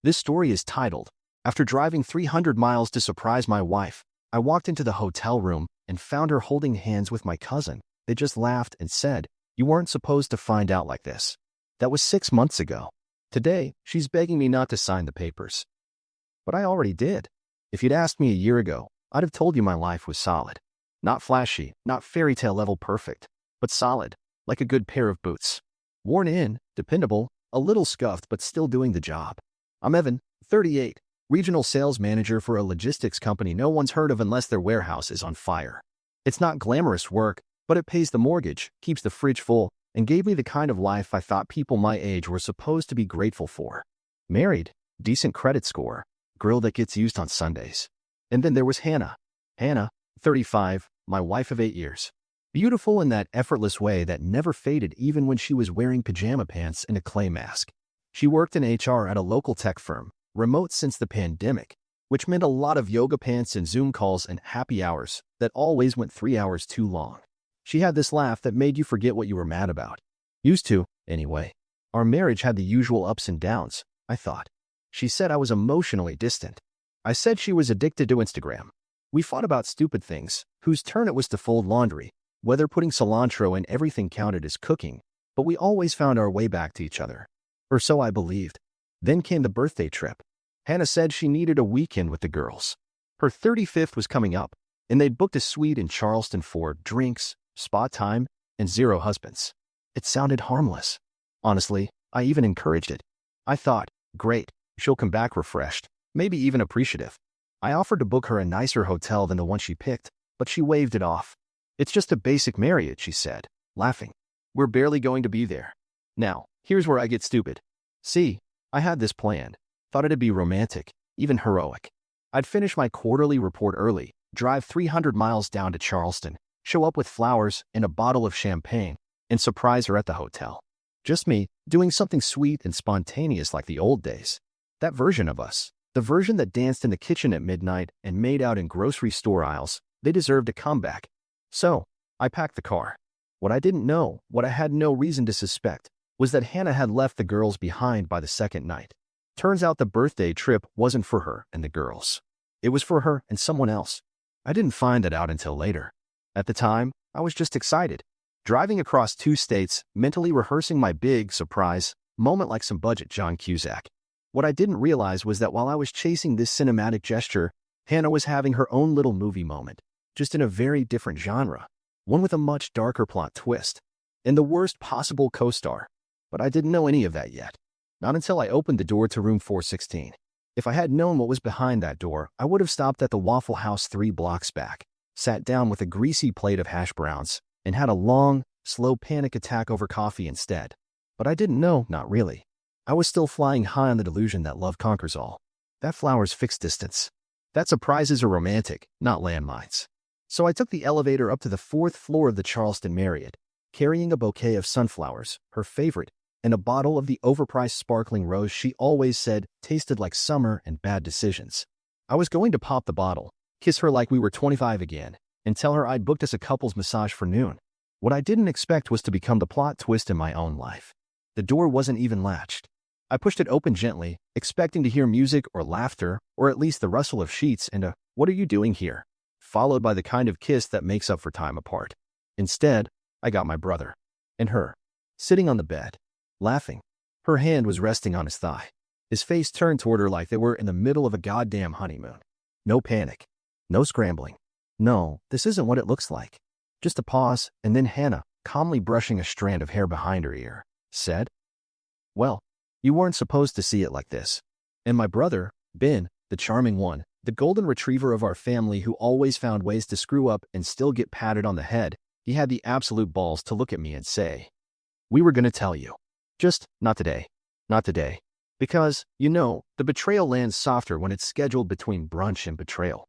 This story is titled, After Driving 300 Miles to Surprise My Wife, I walked into the hotel room and found her holding hands with my cousin. They just laughed and said, "You weren't supposed to find out like this." That was 6 months ago. Today, she's begging me not to sign the papers. But I already did. If you'd asked me a year ago, I'd have told you my life was solid. Not flashy, not fairy tale level perfect, but solid, like a good pair of boots. Worn in, dependable, a little scuffed but still doing the job. I'm Evan, 38, regional sales manager for a logistics company no one's heard of unless their warehouse is on fire. It's not glamorous work, but it pays the mortgage, keeps the fridge full, and gave me the kind of life I thought people my age were supposed to be grateful for. Married, decent credit score, grill that gets used on Sundays. And then there was Hannah. Hannah, 35, my wife of 8 years. Beautiful in that effortless way that never faded even when she was wearing pajama pants and a clay mask. She worked in HR at a local tech firm, remote since the pandemic, which meant a lot of yoga pants and Zoom calls and happy hours that always went 3 hours too long. She had this laugh that made you forget what you were mad about. Used to, anyway. Our marriage had the usual ups and downs, I thought. She said I was emotionally distant. I said she was addicted to Instagram. We fought about stupid things, whose turn it was to fold laundry, whether putting cilantro in everything counted as cooking, but we always found our way back to each other. Or so I believed. Then came the birthday trip. Hannah said she needed a weekend with the girls. Her 35th was coming up, and they'd booked a suite in Charleston for drinks, spa time, and 0 husbands. It sounded harmless. Honestly, I even encouraged it. I thought, great, she'll come back refreshed, maybe even appreciative. I offered to book her a nicer hotel than the one she picked, but she waved it off. "It's just a basic Marriott," she said, laughing. "We're barely going to be there." Now, here's where I get stupid. See, I had this planned. Thought it'd be romantic, even heroic. I'd finish my quarterly report early, drive 300 miles down to Charleston, show up with flowers and a bottle of champagne, and surprise her at the hotel. Just me, doing something sweet and spontaneous like the old days. That version of us, the version that danced in the kitchen at midnight and made out in grocery store aisles, they deserved a comeback. So, I packed the car. What I didn't know, what I had no reason to suspect, was that Hannah had left the girls behind by the second night. Turns out the birthday trip wasn't for her and the girls. It was for her and someone else. I didn't find that out until later. At the time, I was just excited. Driving across 2 states, mentally rehearsing my big surprise moment like some budget John Cusack. What I didn't realize was that while I was chasing this cinematic gesture, Hannah was having her own little movie moment, just in a very different genre, one with a much darker plot twist, and the worst possible co-star. But I didn't know any of that yet. Not until I opened the door to room 416. If I had known what was behind that door, I would have stopped at the Waffle House 3 blocks back, sat down with a greasy plate of hash browns, and had a long, slow panic attack over coffee instead. But I didn't know, not really. I was still flying high on the delusion that love conquers all. That flower's fixed distance. That surprises are romantic, not landmines. So I took the elevator up to the 4th floor of the Charleston Marriott, carrying a bouquet of sunflowers, her favorite, and a bottle of the overpriced sparkling rose she always said tasted like summer and bad decisions. I was going to pop the bottle, kiss her like we were 25 again, and tell her I'd booked us a couple's massage for noon. What I didn't expect was to become the plot twist in my own life. The door wasn't even latched. I pushed it open gently, expecting to hear music or laughter, or at least the rustle of sheets and a "What are you doing here?" followed by the kind of kiss that makes up for time apart. Instead, I got my brother. And her. Sitting on the bed. Laughing. Her hand was resting on his thigh. His face turned toward her like they were in the middle of a goddamn honeymoon. No panic. No scrambling. No, this isn't what it looks like. Just a pause, and then Hannah, calmly brushing a strand of hair behind her ear, said, "Well, you weren't supposed to see it like this." And my brother, Ben, the charming one, the golden retriever of our family who always found ways to screw up and still get patted on the head, he had the absolute balls to look at me and say, "We were gonna tell you. Just not today. Not today. Because, you know, the betrayal lands softer when it's scheduled between brunch and betrayal."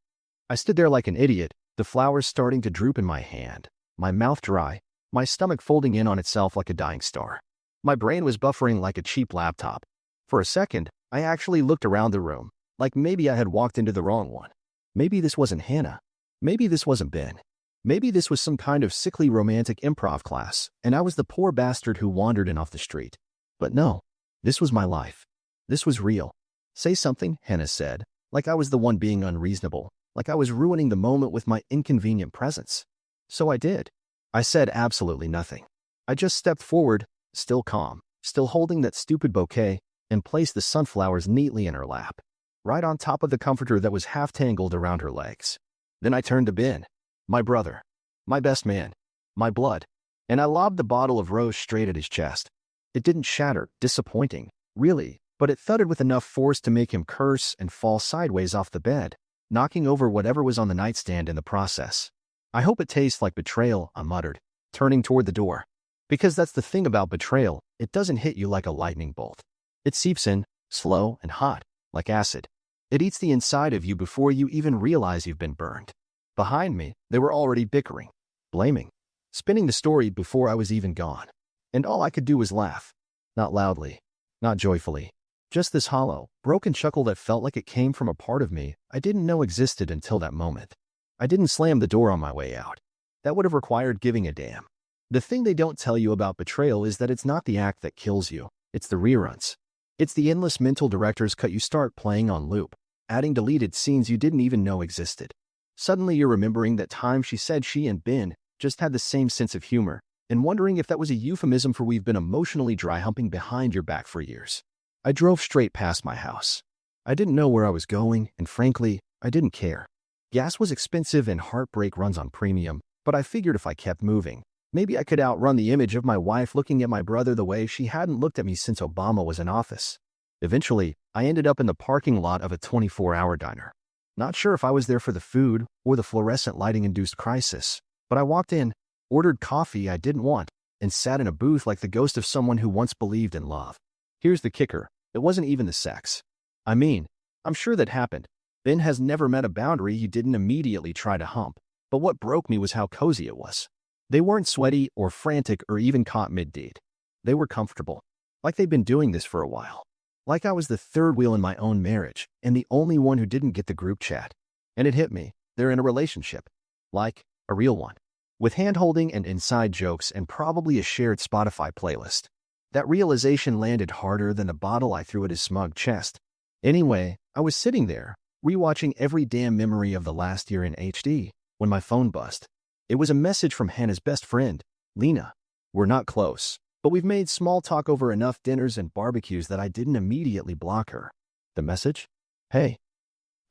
I stood there like an idiot, the flowers starting to droop in my hand, my mouth dry, my stomach folding in on itself like a dying star. My brain was buffering like a cheap laptop. For a second, I actually looked around the room, like maybe I had walked into the wrong one. Maybe this wasn't Hannah. Maybe this wasn't Ben. Maybe this was some kind of sickly romantic improv class, and I was the poor bastard who wandered in off the street. But no, this was my life. This was real. Say something, Hannah said, like I was the one being unreasonable, like I was ruining the moment with my inconvenient presence. So I did. I said absolutely nothing. I just stepped forward, still calm, still holding that stupid bouquet, and placed the sunflowers neatly in her lap, right on top of the comforter that was half tangled around her legs. Then I turned to Ben, my brother, my best man, my blood, and I lobbed the bottle of rose straight at his chest. It didn't shatter, disappointing, really, but it thudded with enough force to make him curse and fall sideways off the bed, knocking over whatever was on the nightstand in the process. I hope it tastes like betrayal, I muttered, turning toward the door. Because that's the thing about betrayal, it doesn't hit you like a lightning bolt. It seeps in, slow and hot, like acid. It eats the inside of you before you even realize you've been burned. Behind me, they were already bickering, blaming, spinning the story before I was even gone. And all I could do was laugh. Not loudly, not joyfully. Just this hollow, broken chuckle that felt like it came from a part of me I didn't know existed until that moment. I didn't slam the door on my way out. That would have required giving a damn. The thing they don't tell you about betrayal is that it's not the act that kills you, it's the reruns. It's the endless mental director's cut you start playing on loop, adding deleted scenes you didn't even know existed. Suddenly you're remembering that time she said she and Ben just had the same sense of humor, and wondering if that was a euphemism for we've been emotionally dry-humping behind your back for years. I drove straight past my house. I didn't know where I was going, and frankly, I didn't care. Gas was expensive and heartbreak runs on premium, but I figured if I kept moving, maybe I could outrun the image of my wife looking at my brother the way she hadn't looked at me since Obama was in office. Eventually, I ended up in the parking lot of a 24-hour diner. Not sure if I was there for the food or the fluorescent lighting-induced crisis, but I walked in, ordered coffee I didn't want, and sat in a booth like the ghost of someone who once believed in love. Here's the kicker. It wasn't even the sex. I mean, I'm sure that happened. Ben has never met a boundary he didn't immediately try to hump, but what broke me was how cozy it was. They weren't sweaty or frantic or even caught mid-date. They were comfortable, like they'd been doing this for a while. Like I was the third wheel in my own marriage and the only one who didn't get the group chat. And it hit me. They're in a relationship. Like, a real one. With hand-holding and inside jokes and probably a shared Spotify playlist. That realization landed harder than the bottle I threw at his smug chest. Anyway, I was sitting there, rewatching every damn memory of the last year in HD, when my phone buzzed. It was a message from Hannah's best friend, Lena. We're not close, but we've made small talk over enough dinners and barbecues that I didn't immediately block her. The message? Hey.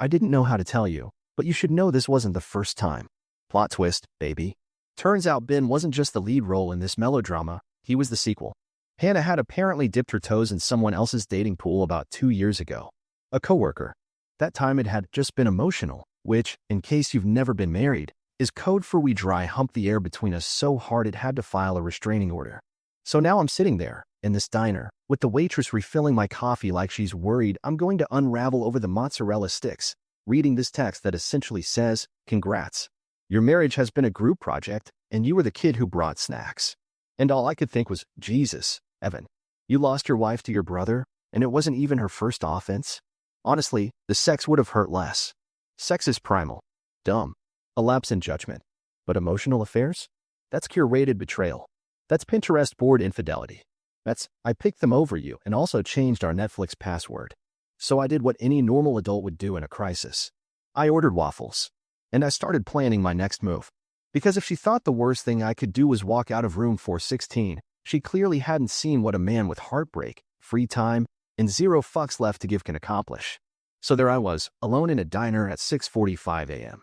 I didn't know how to tell you, but you should know this wasn't the first time. Plot twist, baby. Turns out Ben wasn't just the lead role in this melodrama, he was the sequel. Hannah had apparently dipped her toes in someone else's dating pool about 2 years ago. A coworker. That time it had just been emotional, which, in case you've never been married, is code for we dry humped the air between us so hard it had to file a restraining order. So now I'm sitting there, in this diner, with the waitress refilling my coffee like she's worried I'm going to unravel over the mozzarella sticks, reading this text that essentially says, "Congrats. Your marriage has been a group project, and you were the kid who brought snacks." And all I could think was, Jesus, Evan, you lost your wife to your brother, and it wasn't even her first offense? Honestly, the sex would have hurt less. Sex is primal. Dumb. A lapse in judgment. But emotional affairs? That's curated betrayal. That's Pinterest board infidelity. That's, I picked them over you and also changed our Netflix password. So I did what any normal adult would do in a crisis. I ordered waffles. And I started planning my next move. Because if she thought the worst thing I could do was walk out of room 416, she clearly hadn't seen what a man with heartbreak, free time, and zero fucks left to give can accomplish. So there I was, alone in a diner at 6:45 a.m.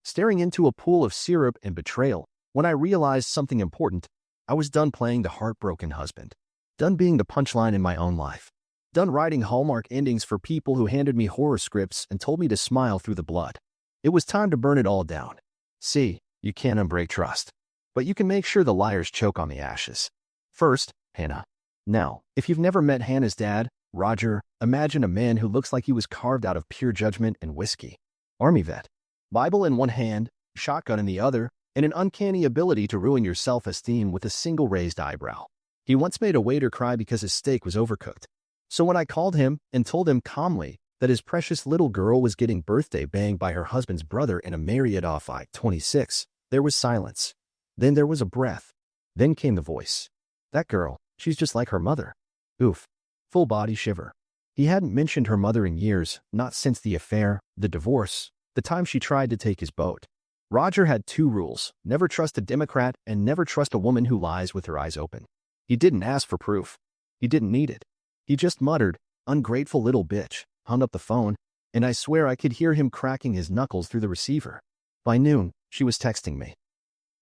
Staring into a pool of syrup and betrayal, when I realized something important. I was done playing the heartbroken husband. Done being the punchline in my own life. Done writing Hallmark endings for people who handed me horror scripts and told me to smile through the blood. It was time to burn it all down. See, you can't unbreak trust. But you can make sure the liars choke on the ashes. First, Hannah. Now, if you've never met Hannah's dad, Roger, imagine a man who looks like he was carved out of pure judgment and whiskey. Army vet. Bible in one hand, shotgun in the other, and an uncanny ability to ruin your self-esteem with a single raised eyebrow. He once made a waiter cry because his steak was overcooked. So when I called him and told him calmly that his precious little girl was getting birthday banged by her husband's brother in a Marriott off I-26, there was silence. Then there was a breath. Then came the voice. That girl, she's just like her mother. Oof. Full body shiver. He hadn't mentioned her mother in years, not since the affair, the divorce, the time she tried to take his boat. Roger had two rules: never trust a Democrat and never trust a woman who lies with her eyes open. He didn't ask for proof. He didn't need it. He just muttered, "Ungrateful little bitch," hung up the phone, and I swear I could hear him cracking his knuckles through the receiver. By noon, she was texting me.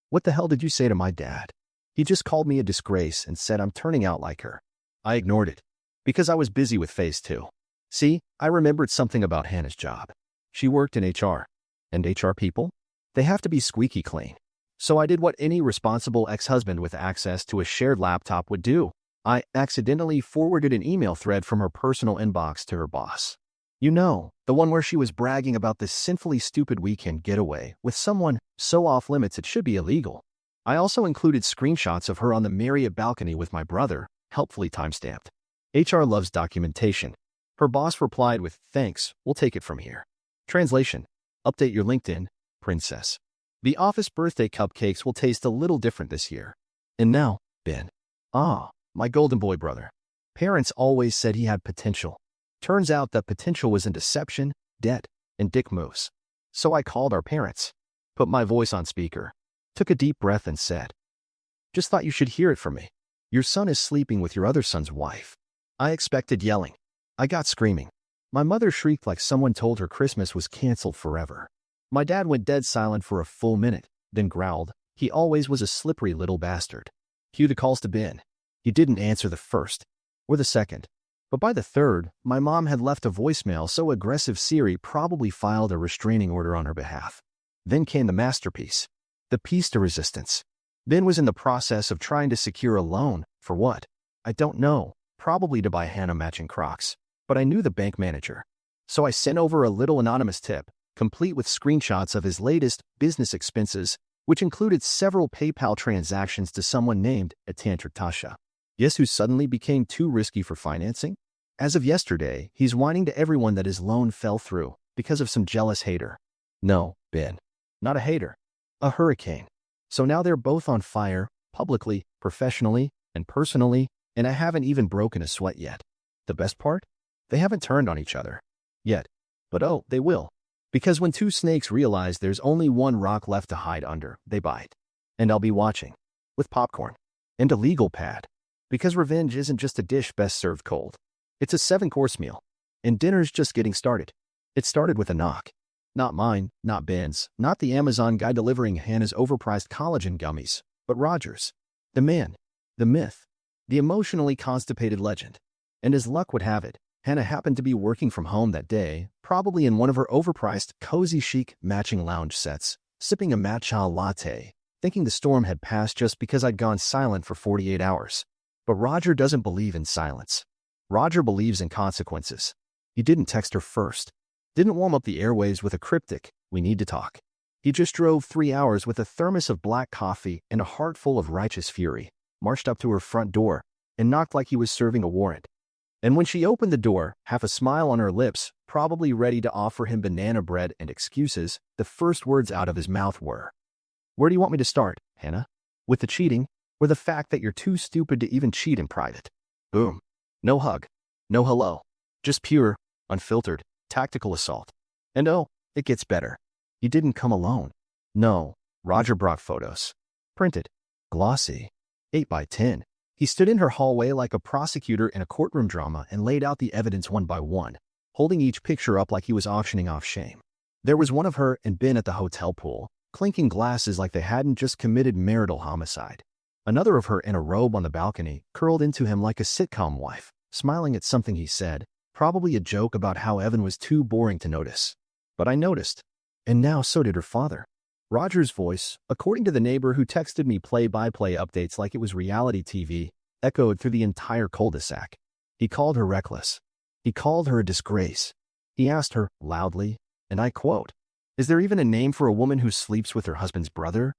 "What the hell did you say to my dad? He just called me a disgrace and said I'm turning out like her." I ignored it, because I was busy with phase 2. See, I remembered something about Hannah's job. She worked in HR. And HR people? They have to be squeaky clean. So I did what any responsible ex-husband with access to a shared laptop would do. I accidentally forwarded an email thread from her personal inbox to her boss. You know, the one where she was bragging about this sinfully stupid weekend getaway with someone so off limits it should be illegal. I also included screenshots of her on the Marriott balcony with my brother, helpfully timestamped. HR loves documentation. Her boss replied with, "Thanks, we'll take it from here." Translation: update your LinkedIn, princess. The office birthday cupcakes will taste a little different this year. And now, Ben. Ah, my golden boy brother. Parents always said he had potential. Turns out that potential was in deception, debt, and dick moves. So I called our parents, put my voice on speaker, took a deep breath and said, "Just thought you should hear it from me. Your son is sleeping with your other son's wife." I expected yelling. I got screaming. My mother shrieked like someone told her Christmas was canceled forever. My dad went dead silent for a full minute, then growled. He always was a slippery little bastard. Cue the calls to Ben. He didn't answer the first, or the second. But by the third, my mom had left a voicemail so aggressive Siri probably filed a restraining order on her behalf. Then came the masterpiece. The piece de resistance. Ben was in the process of trying to secure a loan. For what? I don't know. Probably to buy Hannah matching Crocs. But I knew the bank manager. So I sent over a little anonymous tip, complete with screenshots of his latest business expenses, which included several PayPal transactions to someone named Tantric Tasha. Guess who suddenly became too risky for financing? As of yesterday, he's whining to everyone that his loan fell through because of some jealous hater. No, Ben. Not a hater. A hurricane. So now they're both on fire, publicly, professionally, and personally, and I haven't even broken a sweat yet. The best part? They haven't turned on each other. Yet. But oh, they will. Because when two snakes realize there's only one rock left to hide under, they bite. And I'll be watching. With popcorn. And a legal pad. Because revenge isn't just a dish best served cold. It's a 7-course meal. And dinner's just getting started. It started with a knock. Not mine, not Ben's, not the Amazon guy delivering Hannah's overpriced collagen gummies, but Roger's. The man. The myth. The emotionally constipated legend. And as luck would have it, Hannah happened to be working from home that day, probably in one of her overpriced, cozy chic matching lounge sets, sipping a matcha latte, thinking the storm had passed just because I'd gone silent for 48 hours. But Roger doesn't believe in silence. Roger believes in consequences. He didn't text her first. Didn't warm up the airwaves with a cryptic, "We need to talk." He just drove 3 hours with a thermos of black coffee and a heart full of righteous fury, marched up to her front door, and knocked like he was serving a warrant. And when she opened the door, half a smile on her lips, probably ready to offer him banana bread and excuses, the first words out of his mouth were, "Where do you want me to start, Hannah? With the cheating, or the fact that you're too stupid to even cheat in private?" Boom. No hug. No hello. Just pure, unfiltered, tactical assault. And oh, it gets better. He didn't come alone. No, Roger brought photos. Printed. Glossy. 8 by 10. He stood in her hallway like a prosecutor in a courtroom drama and laid out the evidence one by one, holding each picture up like he was auctioning off shame. There was one of her and Ben at the hotel pool, clinking glasses like they hadn't just committed marital homicide. Another of her in a robe on the balcony, curled into him like a sitcom wife, smiling at something he said, probably a joke about how Evan was too boring to notice. But I noticed. And now so did her father. Roger's voice, according to the neighbor who texted me play-by-play updates like it was reality TV, echoed through the entire cul-de-sac. He called her reckless. He called her a disgrace. He asked her, loudly, and I quote, "Is there even a name for a woman who sleeps with her husband's brother?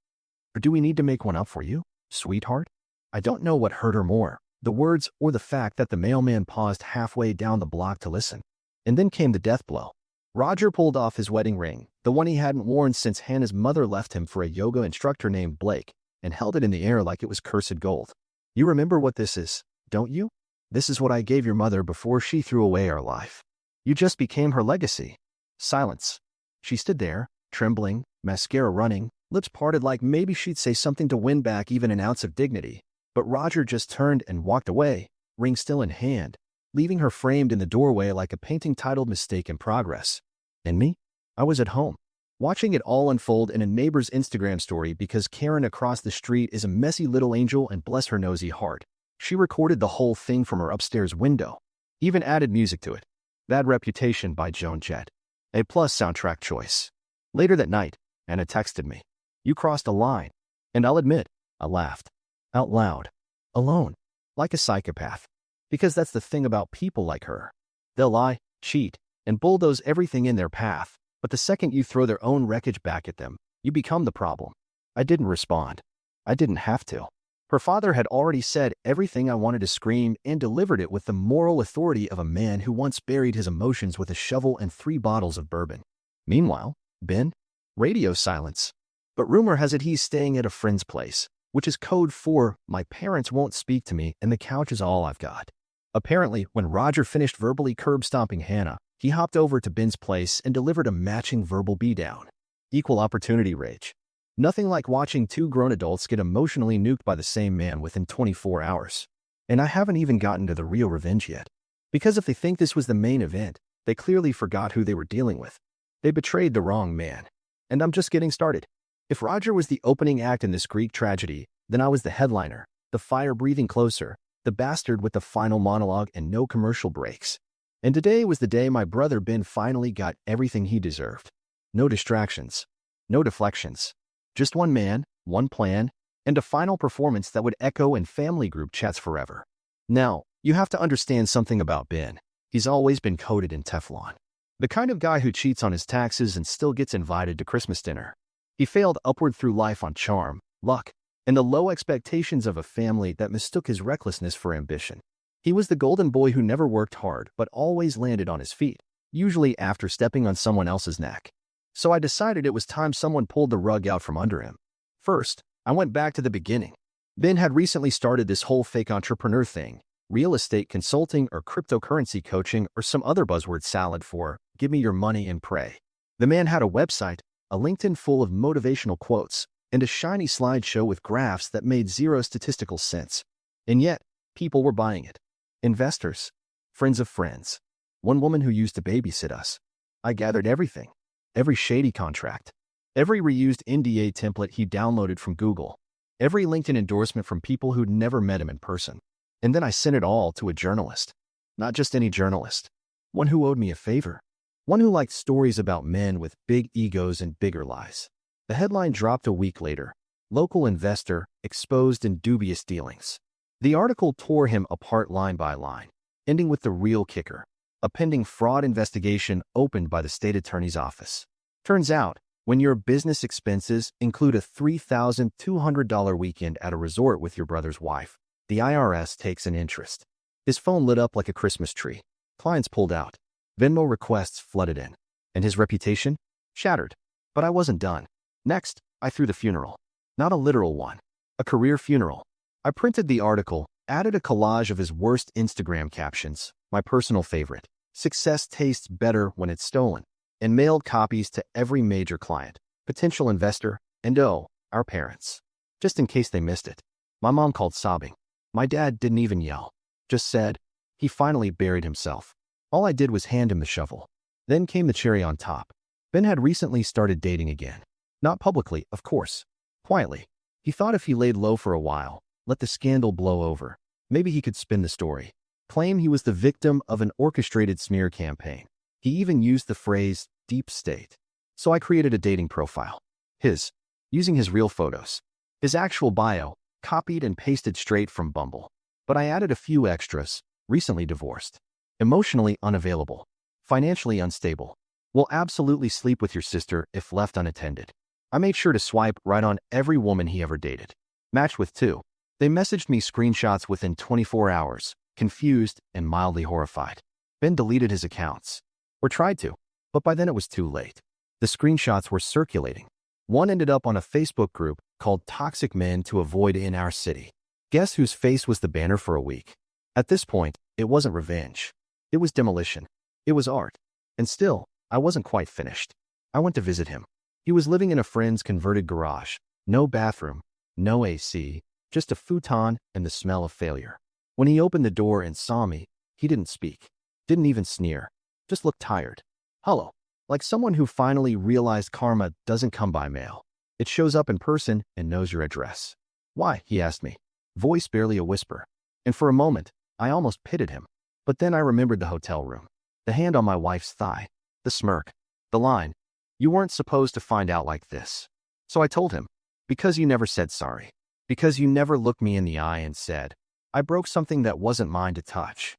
Or do we need to make one up for you, sweetheart?" I don't know what hurt her more, the words or the fact that the mailman paused halfway down the block to listen. And then came the death blow. Roger pulled off his wedding ring, the one he hadn't worn since Hannah's mother left him for a yoga instructor named Blake, and held it in the air like it was cursed gold. "You remember what this is, don't you?" This is what I gave your mother before she threw away our life. You just became her legacy. Silence. She stood there, trembling, mascara running, lips parted like maybe she'd say something to win back even an ounce of dignity. But Roger just turned and walked away, ring still in hand, leaving her framed in the doorway like a painting titled Mistake in Progress. And me? I was at home, watching it all unfold in a neighbor's Instagram story because Karen across the street is a messy little angel and bless her nosy heart. She recorded the whole thing from her upstairs window, even added music to it. Bad Reputation by Joan Jett. A+ soundtrack choice. Later that night, Anna texted me. You crossed a line. And I'll admit, I laughed. Out loud. Alone. Like a psychopath. Because that's the thing about people like her. They'll lie, cheat, and bulldoze everything in their path, but the second you throw their own wreckage back at them, you become the problem. I didn't respond. I didn't have to. Her father had already said everything I wanted to scream and delivered it with the moral authority of a man who once buried his emotions with a shovel and 3 bottles of bourbon. Meanwhile, Ben? Radio silence. But rumor has it he's staying at a friend's place, which is code for my parents won't speak to me and the couch is all I've got. Apparently, when Roger finished verbally curb-stomping Hannah, he hopped over to Ben's place and delivered a matching verbal beatdown. Equal opportunity rage. Nothing like watching 2 grown adults get emotionally nuked by the same man within 24 hours. And I haven't even gotten to the real revenge yet. Because if they think this was the main event, they clearly forgot who they were dealing with. They betrayed the wrong man. And I'm just getting started. If Roger was the opening act in this Greek tragedy, then I was the headliner, the fire breathing closer, the bastard with the final monologue and no commercial breaks. And today was the day my brother Ben finally got everything he deserved. No distractions. No deflections. Just one man, one plan, and a final performance that would echo in family group chats forever. Now, you have to understand something about Ben. He's always been coated in Teflon. The kind of guy who cheats on his taxes and still gets invited to Christmas dinner. He failed upward through life on charm, luck, and the low expectations of a family that mistook his recklessness for ambition. He was the golden boy who never worked hard but always landed on his feet, usually after stepping on someone else's neck. So I decided it was time someone pulled the rug out from under him. First, I went back to the beginning. Ben had recently started this whole fake entrepreneur thing, real estate consulting or cryptocurrency coaching or some other buzzword salad for, give me your money and pray. The man had a website, a LinkedIn full of motivational quotes, and a shiny slideshow with graphs that made zero statistical sense. And yet, people were buying it. Investors. Friends of friends. One woman who used to babysit us. I gathered everything. Every shady contract. Every reused NDA template he downloaded from Google. Every LinkedIn endorsement from people who'd never met him in person. And then I sent it all to a journalist. Not just any journalist. One who owed me a favor. One who liked stories about men with big egos and bigger lies. The headline dropped a week later. Local investor exposed in dubious dealings. The article tore him apart line by line, ending with the real kicker. A pending fraud investigation opened by the state attorney's office. Turns out, when your business expenses include a $3,200 weekend at a resort with your brother's wife, the IRS takes an interest. His phone lit up like a Christmas tree. Clients pulled out. Venmo requests flooded in. And his reputation? Shattered. But I wasn't done. Next, I threw the funeral. Not a literal one. A career funeral. I printed the article, added a collage of his worst Instagram captions, my personal favorite, success tastes better when it's stolen, and mailed copies to every major client, potential investor, and our parents. Just in case they missed it. My mom called sobbing. My dad didn't even yell. Just said, he finally buried himself. All I did was hand him the shovel. Then came the cherry on top. Ben had recently started dating again. Not publicly, of course. Quietly. He thought if he laid low for a while, let the scandal blow over, maybe he could spin the story. Claim he was the victim of an orchestrated smear campaign. He even used the phrase, deep state. So I created a dating profile. His. Using his real photos. His actual bio, copied and pasted straight from Bumble. But I added a few extras. Recently divorced. Emotionally unavailable. Financially unstable. Will absolutely sleep with your sister if left unattended. I made sure to swipe right on every woman he ever dated. Matched with 2. They messaged me screenshots within 24 hours, confused and mildly horrified. Ben deleted his accounts. Or tried to, but by then it was too late. The screenshots were circulating. One ended up on a Facebook group called Toxic Men to Avoid in Our City. Guess whose face was the banner for a week? At this point, it wasn't revenge. It was demolition. It was art. And still, I wasn't quite finished. I went to visit him. He was living in a friend's converted garage. No bathroom, no AC, just a futon and the smell of failure. When he opened the door and saw me, he didn't speak. Didn't even sneer. Just looked tired. Hollow. Like someone who finally realized karma doesn't come by mail. It shows up in person and knows your address. Why? He asked me. Voice barely a whisper. And for a moment, I almost pitied him. But then I remembered the hotel room. The hand on my wife's thigh. The smirk. The line. You weren't supposed to find out like this. So I told him. Because you never said sorry. Because you never looked me in the eye and said, I broke something that wasn't mine to touch.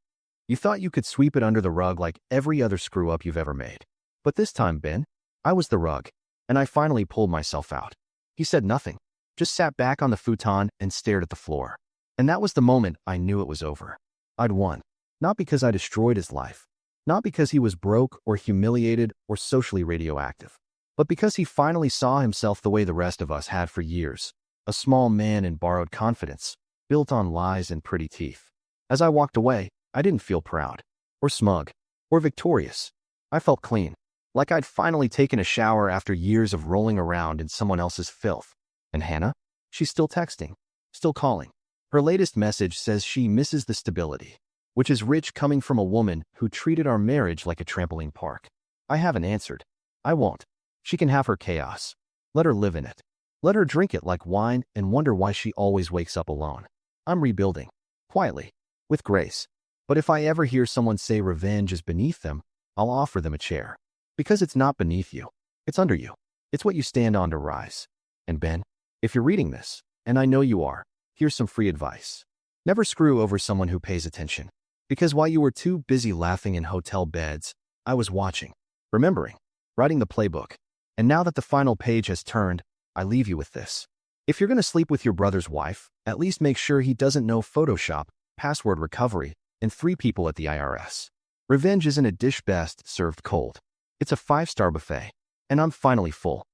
You thought you could sweep it under the rug like every other screw-up you've ever made. But this time, Ben, I was the rug, and I finally pulled myself out. He said nothing, just sat back on the futon and stared at the floor. And that was the moment I knew it was over. I'd won. Not because I destroyed his life. Not because he was broke or humiliated or socially radioactive. But because he finally saw himself the way the rest of us had for years. A small man in borrowed confidence, built on lies and pretty teeth. As I walked away, I didn't feel proud, or smug, or victorious. I felt clean, like I'd finally taken a shower after years of rolling around in someone else's filth. And Hannah? She's still texting, still calling. Her latest message says she misses the stability, which is rich coming from a woman who treated our marriage like a trampoline park. I haven't answered. I won't. She can have her chaos. Let her live in it. Let her drink it like wine and wonder why she always wakes up alone. I'm rebuilding. Quietly. With grace. But if I ever hear someone say revenge is beneath them, I'll offer them a chair. Because it's not beneath you. It's under you. It's what you stand on to rise. And Ben, if you're reading this, and I know you are, here's some free advice. Never screw over someone who pays attention. Because while you were too busy laughing in hotel beds, I was watching, remembering, writing the playbook. And now that the final page has turned, I leave you with this. If you're going to sleep with your brother's wife, at least make sure he doesn't know Photoshop, password recovery, and 3 people at the IRS. Revenge isn't a dish best served cold. It's a 5-star buffet. And I'm finally full.